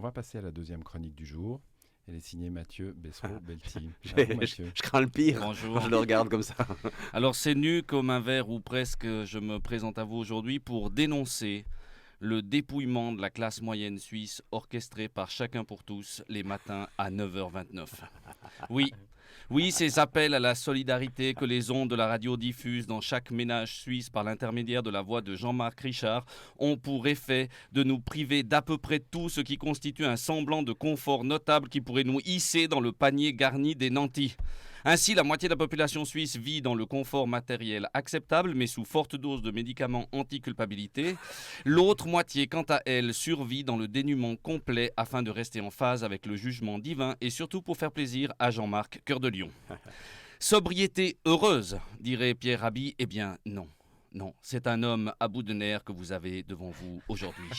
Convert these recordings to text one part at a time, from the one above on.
va passer à la deuxième chronique du jour. Elle est signée Mathieu Bessereau-Belty. Je crains le pire. Bonjour. Quand je le regarde comme ça. Alors c'est nu comme un verre ou presque, je me présente à vous aujourd'hui pour dénoncer le dépouillement de la classe moyenne suisse orchestré par Chacun pour tous les matins à 9h29. Oui, ces appels à la solidarité que les ondes de la radio diffusent dans chaque ménage suisse par l'intermédiaire de la voix de Jean-Marc Richard ont pour effet de nous priver d'à peu près tout ce qui constitue un semblant de confort notable qui pourrait nous hisser dans le panier garni des nantis. Ainsi, la moitié de la population suisse vit dans le confort matériel acceptable, mais sous forte dose de médicaments anti-culpabilité. L'autre moitié, quant à elle, survit dans le dénuement complet afin de rester en phase avec le jugement divin et surtout pour faire plaisir à Jean-Marc Cœur de Lion. Sobriété heureuse, dirait Pierre Rabhi. Eh bien, non. Non, c'est un homme à bout de nerfs que vous avez devant vous aujourd'hui.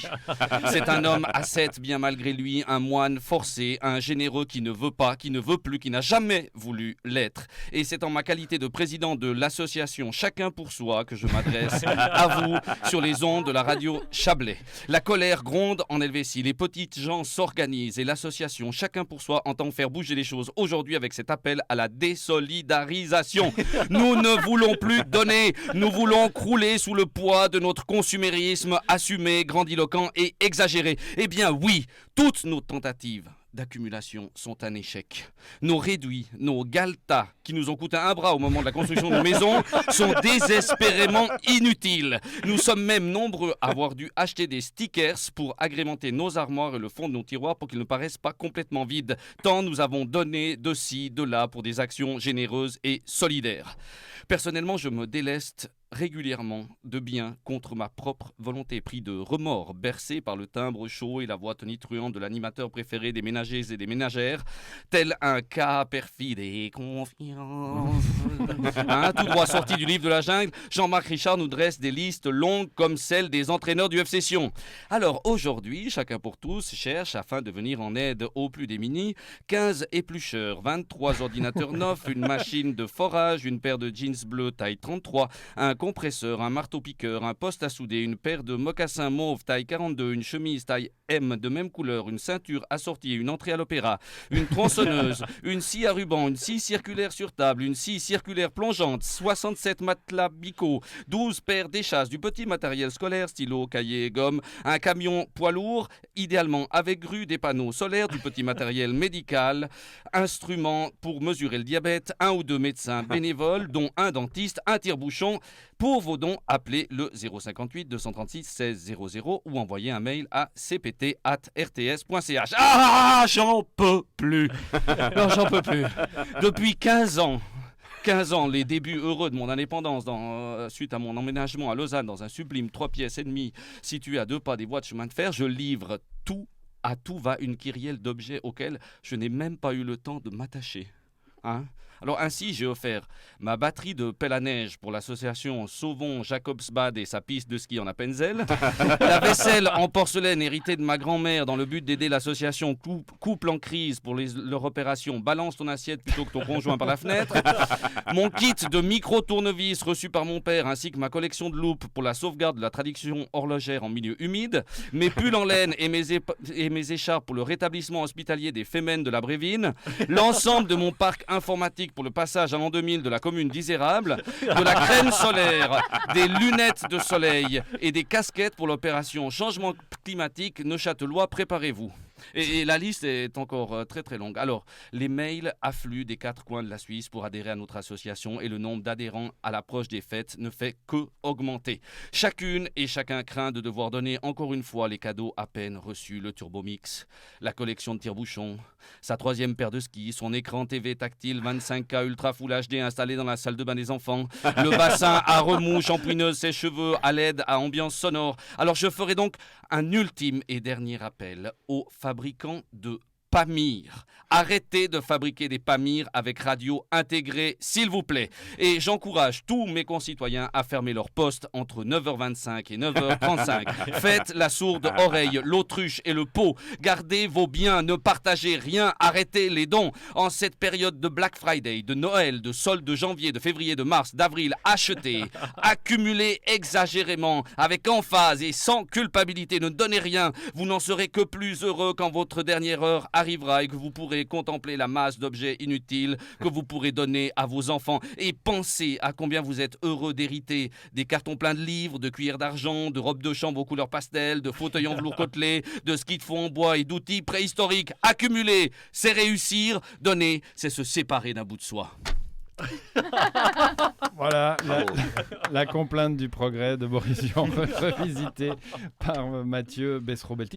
C'est un homme ascète bien malgré lui, un moine forcé, un généreux qui ne veut pas, qui ne veut plus, qui n'a jamais voulu l'être. Et c'est en ma qualité de président de l'association Chacun pour soi que je m'adresse à vous sur les ondes de la radio Chablais. La colère gronde en Helvétie, les petites gens s'organisent et l'association Chacun pour soi entend faire bouger les choses aujourd'hui avec cet appel à la désolidarisation. Nous ne voulons plus donner, nous voulons crouler sous le poids de notre consumérisme assumé, grandiloquent et exagéré. Eh bien oui, toutes nos tentatives d'accumulation sont un échec. Nos réduits, nos galtas, qui nous ont coûté un bras au moment de la construction de nos maisons, sont désespérément inutiles. Nous sommes même nombreux à avoir dû acheter des stickers pour agrémenter nos armoires et le fond de nos tiroirs pour qu'ils ne paraissent pas complètement vides, tant nous avons donné de ci, de là pour des actions généreuses et solidaires. Personnellement, je me déleste régulièrement de biens contre ma propre volonté, pris de remords, bercé par le timbre chaud et la voix tonitruante de l'animateur préféré des ménagers et des ménagères, tel un cas perfide et confiance. Tout droit sorti du livre de la jungle, Jean-Marc Richard nous dresse des listes longues comme celles des entraîneurs du FC Sion. Alors aujourd'hui, Chacun pour tous cherche, afin de venir en aide aux plus démunis, 15 éplucheurs, 23 ordinateurs neufs, une machine de forage, une paire de jeans bleus taille 33, un compresseur, un marteau-piqueur, un poste à souder, une paire de mocassins mauve taille 42, une chemise taille M de même couleur, une ceinture assortie, une entrée à l'opéra, une tronçonneuse, une scie à ruban, une scie circulaire sur table, une scie circulaire plongeante, 67 matelas Bico, 12 paires d'échasses, du petit matériel scolaire, stylo, cahier, gomme, un camion poids lourd, idéalement avec grue, des panneaux solaires, du petit matériel médical, instruments pour mesurer le diabète, un ou deux médecins bénévoles, dont un dentiste, un tire-bouchon. Pour vos dons, appelez le 058 236 16 00 ou envoyez un mail à cpt@rts.ch. Ah, j'en peux plus. Non, j'en peux plus. Depuis 15 ans, les débuts heureux de mon indépendance suite à mon emménagement à Lausanne dans un sublime 3 pièces et demie situé à 2 pas des voies de chemin de fer, je livre tout. À tout va une kyrielle d'objets auxquels je n'ai même pas eu le temps de m'attacher. Alors ainsi, j'ai offert ma batterie de pelle à neige pour l'association Sauvons Jacobsbad et sa piste de ski en Appenzell, la vaisselle en porcelaine héritée de ma grand-mère dans le but d'aider l'association Couple en crise pour leur opération Balance ton assiette plutôt que ton conjoint par la fenêtre, mon kit de micro-tournevis reçu par mon père ainsi que ma collection de loupes pour la sauvegarde de la tradition horlogère en milieu humide, mes pulls en laine et mes écharpes pour le rétablissement hospitalier des Femmes de la Brévine, l'ensemble de mon parc informatique pour le passage à l'an 2000 de la commune d'Isérable, de la crème solaire, des lunettes de soleil et des casquettes pour l'opération changement climatique Neuchâtelois, préparez-vous. Et la liste est encore très très longue. Alors, les mails affluent des 4 coins de la Suisse pour adhérer à notre association et le nombre d'adhérents à l'approche des fêtes ne fait que augmenter. Chacune et chacun craint de devoir donner encore une fois les cadeaux à peine reçus, le Turbomix, la collection de tire-bouchons, sa 3e paire de skis, son écran TV tactile 25K Ultra Full HD installé dans la salle de bain des enfants, le bassin à remous, shampouineuse, sèche-cheveux à LED à ambiance sonore. Alors je ferai donc un ultime et dernier appel aux fabricants de Pamir. Arrêtez de fabriquer des Pamir avec radio intégrée, s'il vous plaît. Et j'encourage tous mes concitoyens à fermer leur poste entre 9h25 et 9h35. Faites la sourde oreille, l'autruche et le pot. Gardez vos biens, ne partagez rien, arrêtez les dons. En cette période de Black Friday, de Noël, de soldes de janvier, de février, de mars, d'avril, achetez, accumulez exagérément, avec emphase et sans culpabilité. Ne donnez rien, vous n'en serez que plus heureux quand votre dernière heure arrivera et que vous pourrez contempler la masse d'objets inutiles que vous pourrez donner à vos enfants. Et pensez à combien vous êtes heureux d'hériter des cartons pleins de livres, de cuillères d'argent, de robes de chambre aux couleurs pastel, de fauteuils en velours côtelé, de skis de fond en bois et d'outils préhistoriques. Accumuler, c'est réussir. Donner, c'est se séparer d'un bout de soi. Voilà, la complainte du progrès de Boris Vian, revisitée par Mathieu Bessereau-Belty.